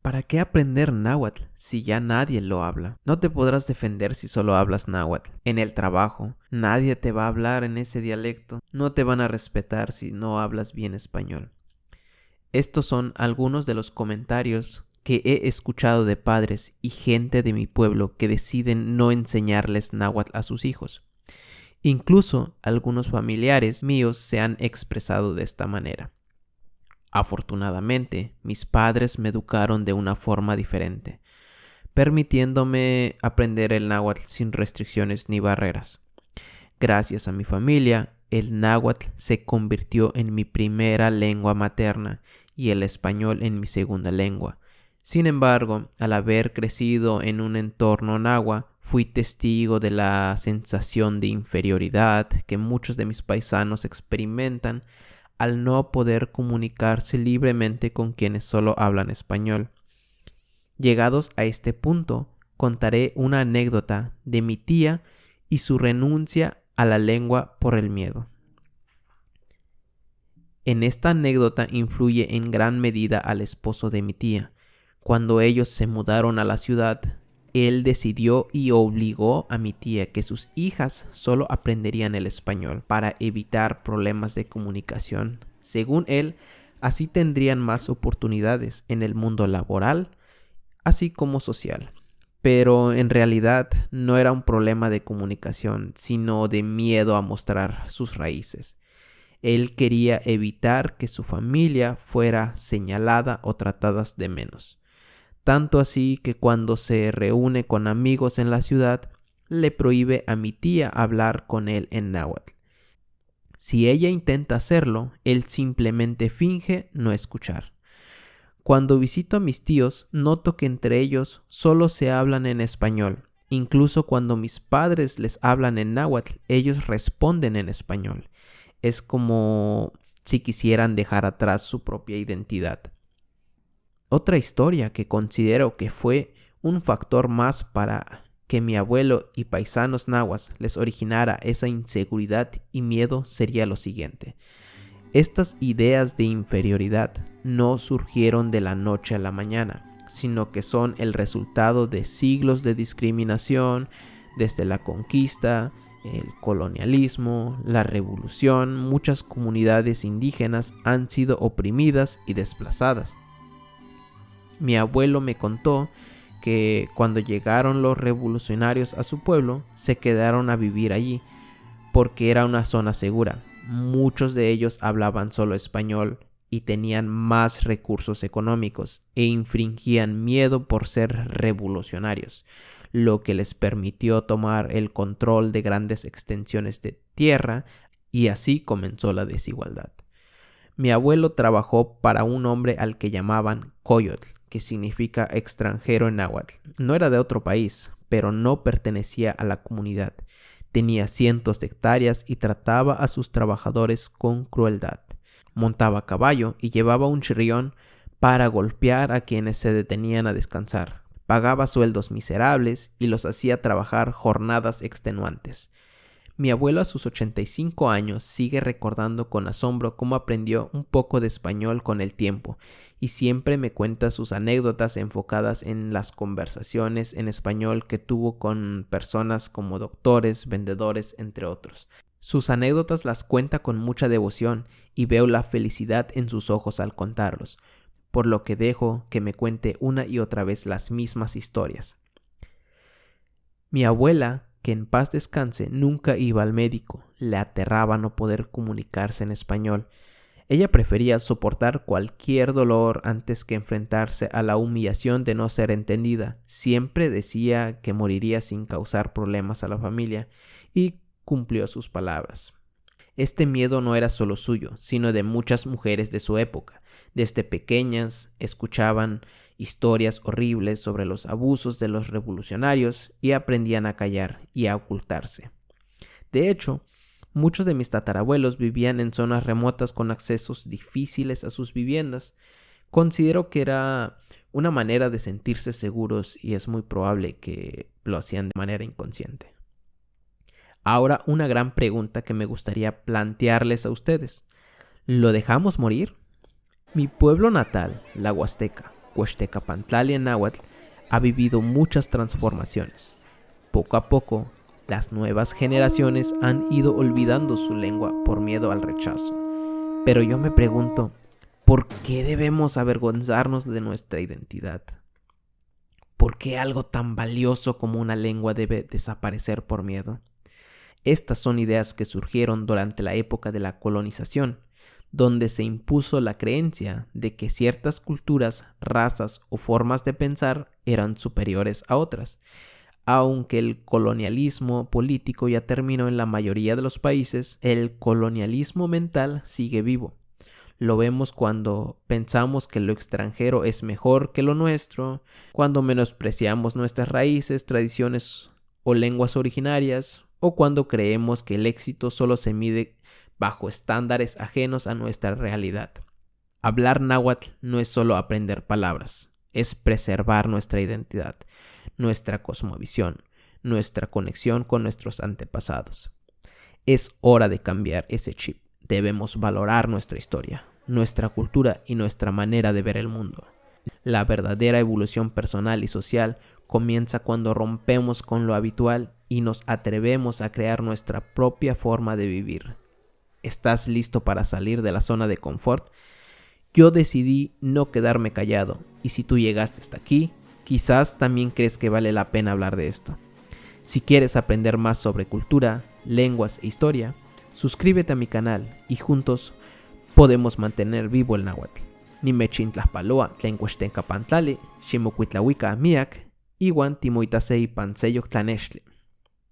¿Para qué aprender náhuatl si ya nadie lo habla? No te podrás defender si solo hablas náhuatl. En el trabajo, nadie te va a hablar en ese dialecto. No te van a respetar si no hablas bien español. Estos son algunos de los comentarios que he escuchado de padres y gente de mi pueblo que deciden no enseñarles náhuatl a sus hijos. Incluso algunos familiares míos se han expresado de esta manera. Afortunadamente, mis padres me educaron de una forma diferente, permitiéndome aprender el náhuatl sin restricciones ni barreras. Gracias a mi familia, el náhuatl se convirtió en mi primera lengua materna y el español en mi segunda lengua. Sin embargo, al haber crecido en un entorno náhuatl, fui testigo de la sensación de inferioridad que muchos de mis paisanos experimentan al no poder comunicarse libremente con quienes solo hablan español. Llegados a este punto, contaré una anécdota de mi tía y su renuncia a la lengua por el miedo. En esta anécdota influye en gran medida al esposo de mi tía. Cuando ellos se mudaron a la ciudad, él decidió y obligó a mi tía que sus hijas solo aprenderían el español para evitar problemas de comunicación. Según él, así tendrían más oportunidades en el mundo laboral, así como social. Pero en realidad no era un problema de comunicación, sino de miedo a mostrar sus raíces. Él quería evitar que su familia fuera señalada o tratada de menos. Tanto así que cuando se reúne con amigos en la ciudad, le prohíbe a mi tía hablar con él en náhuatl. Si ella intenta hacerlo, él simplemente finge no escuchar. Cuando visito a mis tíos, noto que entre ellos solo se hablan en español. Incluso cuando mis padres les hablan en náhuatl, ellos responden en español. Es como si quisieran dejar atrás su propia identidad. Otra historia que considero que fue un factor más para que mi abuelo y paisanos nahuas les originara esa inseguridad y miedo sería lo siguiente. Estas ideas de inferioridad no surgieron de la noche a la mañana, sino que son el resultado de siglos de discriminación, desde la conquista, el colonialismo, la revolución. Muchas comunidades indígenas han sido oprimidas y desplazadas. Mi abuelo me contó que cuando llegaron los revolucionarios a su pueblo, se quedaron a vivir allí, porque era una zona segura. Muchos de ellos hablaban solo español y tenían más recursos económicos e infringían miedo por ser revolucionarios, lo que les permitió tomar el control de grandes extensiones de tierra, y así comenzó la desigualdad. Mi abuelo trabajó para un hombre al que llamaban Coyotl, que significa extranjero en náhuatl. No era de otro país, pero no pertenecía a la comunidad. Tenía cientos de hectáreas y trataba a sus trabajadores con crueldad. Montaba a caballo y llevaba un chirrión para golpear a quienes se detenían a descansar. Pagaba sueldos miserables y los hacía trabajar jornadas extenuantes. Mi abuelo a sus 85 años sigue recordando con asombro cómo aprendió un poco de español con el tiempo y siempre me cuenta sus anécdotas enfocadas en las conversaciones en español que tuvo con personas como doctores, vendedores, entre otros. Sus anécdotas las cuenta con mucha devoción y veo la felicidad en sus ojos al contarlos, por lo que dejo que me cuente una y otra vez las mismas historias. Mi abuela, que en paz descanse, nunca iba al médico. Le aterraba no poder comunicarse en español. Ella prefería soportar cualquier dolor antes que enfrentarse a la humillación de no ser entendida. Siempre decía que moriría sin causar problemas a la familia y cumplió sus palabras. Este miedo no era solo suyo, sino de muchas mujeres de su época. Desde pequeñas escuchaban historias horribles sobre los abusos de los revolucionarios y aprendían a callar y a ocultarse. De hecho, muchos de mis tatarabuelos vivían en zonas remotas con accesos difíciles a sus viviendas. Considero que era una manera de sentirse seguros y es muy probable que lo hacían de manera inconsciente. Ahora, una gran pregunta que me gustaría plantearles a ustedes. ¿Lo dejamos morir? Mi pueblo natal, la Huasteca, Cuextecapantlali náhuatl ha vivido muchas transformaciones. Poco a poco, las nuevas generaciones han ido olvidando su lengua por miedo al rechazo. Pero yo me pregunto, ¿por qué debemos avergonzarnos de nuestra identidad? ¿Por qué algo tan valioso como una lengua debe desaparecer por miedo? Estas son ideas que surgieron durante la época de la colonización, donde se impuso la creencia de que ciertas culturas, razas o formas de pensar eran superiores a otras. Aunque el colonialismo político ya terminó en la mayoría de los países, el colonialismo mental sigue vivo. Lo vemos cuando pensamos que lo extranjero es mejor que lo nuestro, cuando menospreciamos nuestras raíces, tradiciones o lenguas originarias, o cuando creemos que el éxito solo se mide bajo estándares ajenos a nuestra realidad. Hablar náhuatl no es solo aprender palabras, es preservar nuestra identidad, nuestra cosmovisión, nuestra conexión con nuestros antepasados. Es hora de cambiar ese chip. Debemos valorar nuestra historia, nuestra cultura y nuestra manera de ver el mundo. La verdadera evolución personal y social comienza cuando rompemos con lo habitual y nos atrevemos a crear nuestra propia forma de vivir. ¿Estás listo para salir de la zona de confort? Yo decidí no quedarme callado, y si tú llegaste hasta aquí, quizás también crees que vale la pena hablar de esto. Si quieres aprender más sobre cultura, lenguas e historia, suscríbete a mi canal y juntos podemos mantener vivo el náhuatl. Nimechintlaspaloa tlen Cuextecapantlali, ximocuitlahuica miak, iuan timoitasei panseyoc tlanextli.